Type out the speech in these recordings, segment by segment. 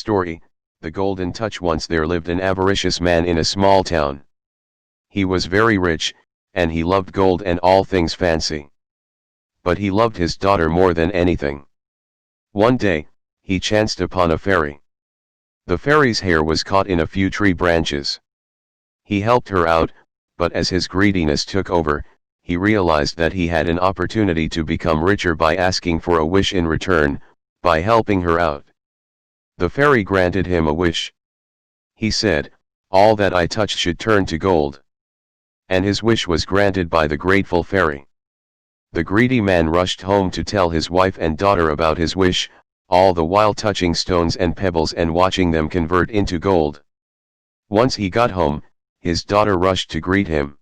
story, The Golden Touch. Once there lived an avaricious man in a small town. He was very rich, and he loved gold and all things fancy. But he loved his daughter more than anything. One day, he chanced upon a fairy. The fairy's hair was caught in a few tree branches. He helped her out, but as his greediness took over, he realized that he had an opportunity to become richer by asking for a wish in return, by helping her out. The fairy granted him a wish. He said, "All that I touch should turn to gold." And his wish was granted by the grateful fairy. The greedy man rushed home to tell his wife and daughter about his wish, all the while touching stones and pebbles and watching them convert into gold. Once he got home, his daughter rushed to greet him.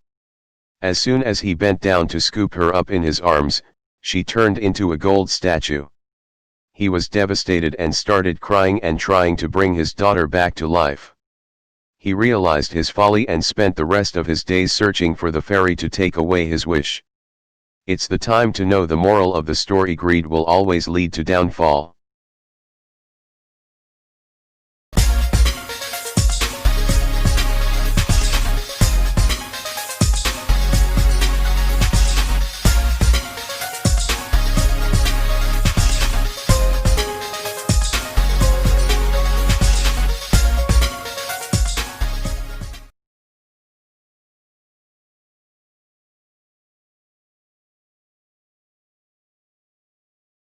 As soon as he bent down to scoop her up in his arms, she turned into a gold statue. He was devastated and started crying and trying to bring his daughter back to life. He realized his folly and spent the rest of his days searching for the fairy to take away his wish. It's the time to know the moral of the story: greed will always lead to downfall.